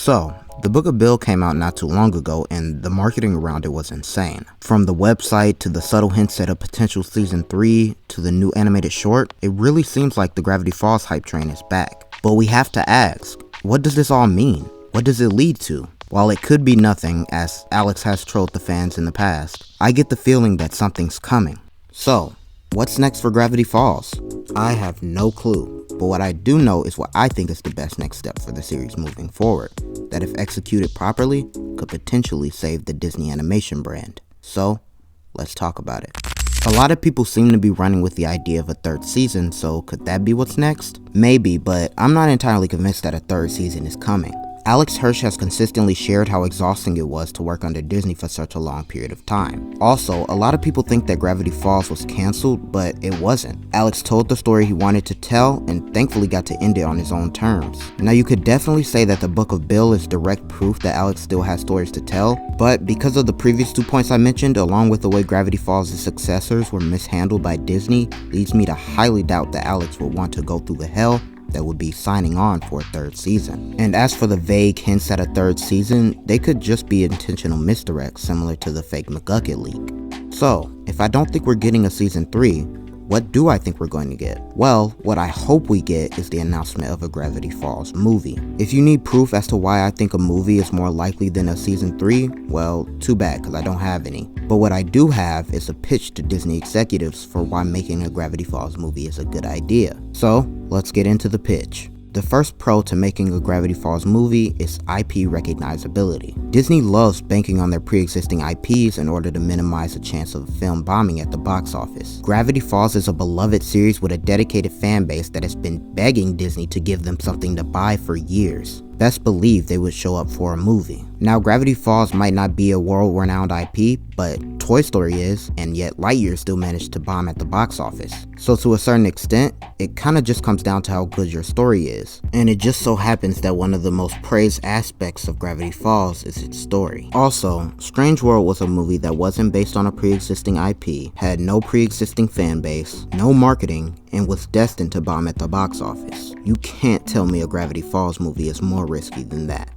So, the Book of Bill came out not too long ago, and the marketing around it was insane. From the website to the subtle hints at a potential season 3 to the new animated short, it really seems like the Gravity Falls hype train is back. But we have to ask, what does this all mean? What does it lead to? While it could be nothing, as Alex has trolled the fans in the past, I get the feeling that something's coming. So, what's next for Gravity Falls? I have no clue. But what I do know is what I think is the best next step for the series moving forward, that if executed properly, could potentially save the Disney animation brand. So, let's talk about it. A lot of people seem to be running with the idea of a third season, so could that be what's next? Maybe, but I'm not entirely convinced that a third season is coming. Alex Hirsch has consistently shared how exhausting it was to work under Disney for such a long period of time. Also, a lot of people think that Gravity Falls was cancelled, but it wasn't. Alex told the story he wanted to tell and thankfully got to end it on his own terms. Now, you could definitely say that the Book of Bill is direct proof that Alex still has stories to tell, but because of the previous 2 points I mentioned, along with the way Gravity Falls' successors were mishandled by Disney, leads me to highly doubt that Alex would want to go through the hell that would be signing on for a third season. And as for the vague hints at a third season, they could just be intentional misdirects similar to the fake McGucket leak. So, if I don't think we're getting a season 3, what do I think we're going to get? Well, what I hope we get is the announcement of a Gravity Falls movie. If you need proof as to why I think a movie is more likely than a season 3, well, too bad, because I don't have any. But what I do have is a pitch to Disney executives for why making a Gravity Falls movie is a good idea. So, let's get into the pitch. The first pro to making a Gravity Falls movie is IP recognizability. Disney loves banking on their pre-existing IPs in order to minimize the chance of a film bombing at the box office. Gravity Falls is a beloved series with a dedicated fan base that has been begging Disney to give them something to buy for years. Best believe they would show up for a movie. Now, Gravity Falls might not be a world-renowned IP, but Toy Story is, and yet Lightyear still managed to bomb at the box office. So to a certain extent, it kinda just comes down to how good your story is. And it just so happens that one of the most praised aspects of Gravity Falls is its story. Also, Strange World was a movie that wasn't based on a pre-existing IP, had no pre-existing fan base, no marketing, and was destined to bomb at the box office. You can't tell me a Gravity Falls movie is more risky than that.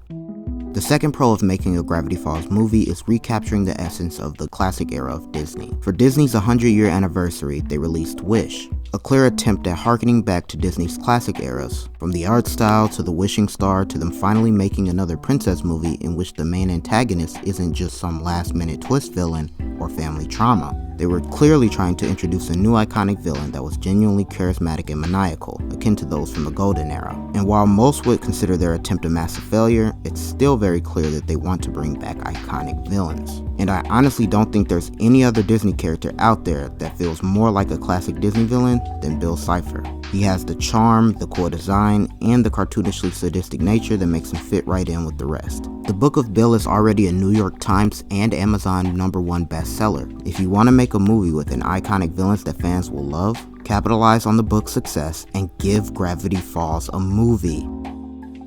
The second pro of making a Gravity Falls movie is recapturing the essence of the classic era of Disney. For Disney's 100-year anniversary, they released Wish, a clear attempt at harkening back to Disney's classic eras, from the art style to the wishing star to them finally making another princess movie in which the main antagonist isn't just some last-minute twist villain or family trauma. They were clearly trying to introduce a new iconic villain that was genuinely charismatic and maniacal, akin to those from the Golden Era. And while most would consider their attempt a massive failure, it's still very clear that they want to bring back iconic villains. And I honestly don't think there's any other Disney character out there that feels more like a classic Disney villain than Bill Cipher. He has the charm, the cool design, and the cartoonishly sadistic nature that makes him fit right in with the rest. The Book of Bill is already a New York Times and Amazon #1 bestseller. If you want to make a movie with an iconic villains that fans will love, capitalize on the book's success and give Gravity Falls a movie.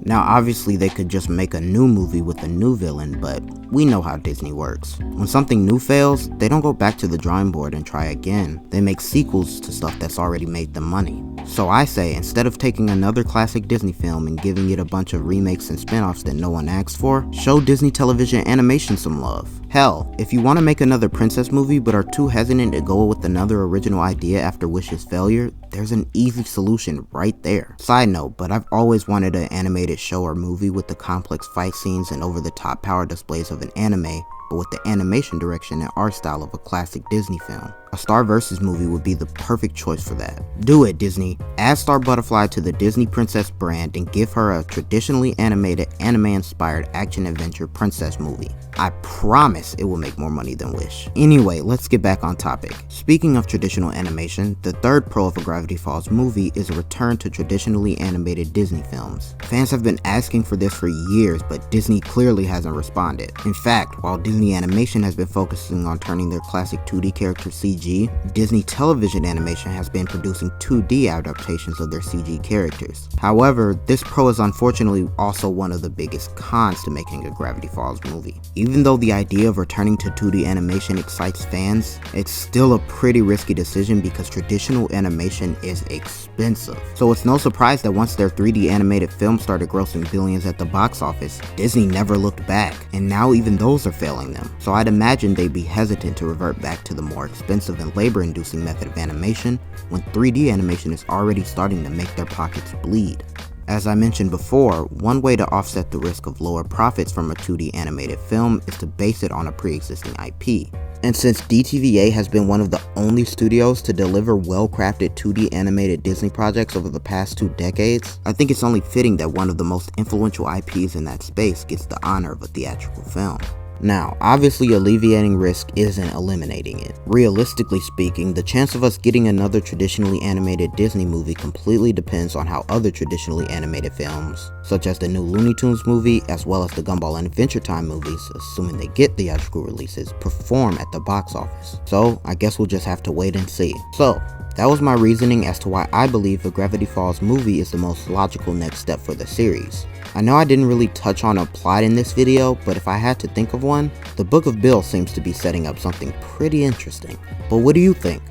Now obviously they could just make a new movie with a new villain, but we know how Disney works. When something new fails, they don't go back to the drawing board and try again. They make sequels to stuff that's already made them money. So I say, instead of taking another classic Disney film and giving it a bunch of remakes and spin-offs that no one asked for, show Disney television animation some love. Hell, if you want to make another princess movie but are too hesitant to go with another original idea after Wish's failure, there's an easy solution right there. Side note, but I've always wanted an animated show or movie with the complex fight scenes and over-the-top power displays of an anime, but with the animation direction and art style of a classic Disney film. A Star Vs. movie would be the perfect choice for that. Do it, Disney. Add Star Butterfly to the Disney Princess brand and give her a traditionally animated, anime-inspired action-adventure princess movie. I promise it will make more money than Wish. Anyway, let's get back on topic. Speaking of traditional animation, the third pro of a Gravity Falls movie is a return to traditionally animated Disney films. Fans have been asking for this for years, but Disney clearly hasn't responded. In fact, while Disney Animation has been focusing on turning their classic 2D characters CG CG, Disney television animation has been producing 2D adaptations of their CG characters. However, this pro is unfortunately also one of the biggest cons to making a Gravity Falls movie. Even though the idea of returning to 2D animation excites fans, it's still a pretty risky decision because traditional animation is expensive. So it's no surprise that once their 3D animated films started grossing billions at the box office, Disney never looked back, and now even those are failing them. So I'd imagine they'd be hesitant to revert back to the more expensive and labor-inducing method of animation when 3D animation is already starting to make their pockets bleed. As I mentioned before, one way to offset the risk of lower profits from a 2D animated film is to base it on a pre-existing IP. And since DTVA has been one of the only studios to deliver well-crafted 2D animated Disney projects over the past 2 decades, I think it's only fitting that one of the most influential IPs in that space gets the honor of a theatrical film. Now, obviously alleviating risk isn't eliminating it. Realistically speaking, the chance of us getting another traditionally animated Disney movie completely depends on how other traditionally animated films, such as the new Looney Tunes movie as well as the Gumball and Adventure Time movies, assuming they get theatrical releases, perform at the box office. So, I guess we'll just have to wait and see. So, that was my reasoning as to why I believe the Gravity Falls movie is the most logical next step for the series. I know I didn't really touch on a plot in this video, but if I had to think of one, the Book of Bill seems to be setting up something pretty interesting. But what do you think?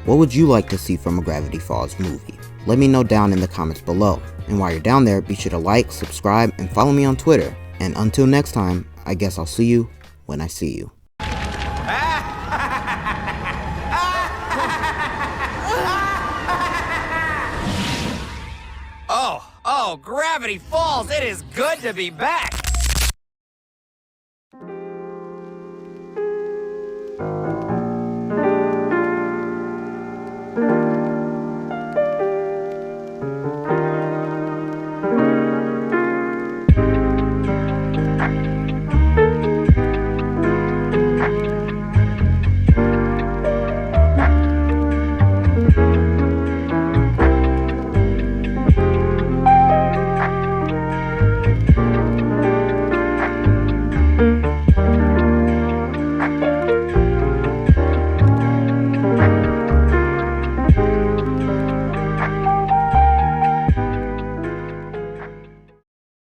What would you like to see from a Gravity Falls movie? Let me know down in the comments below. And while you're down there, be sure to like, subscribe, and follow me on Twitter. And until next time, I guess I'll see you when I see you. Oh, Gravity Falls, it is good to be back!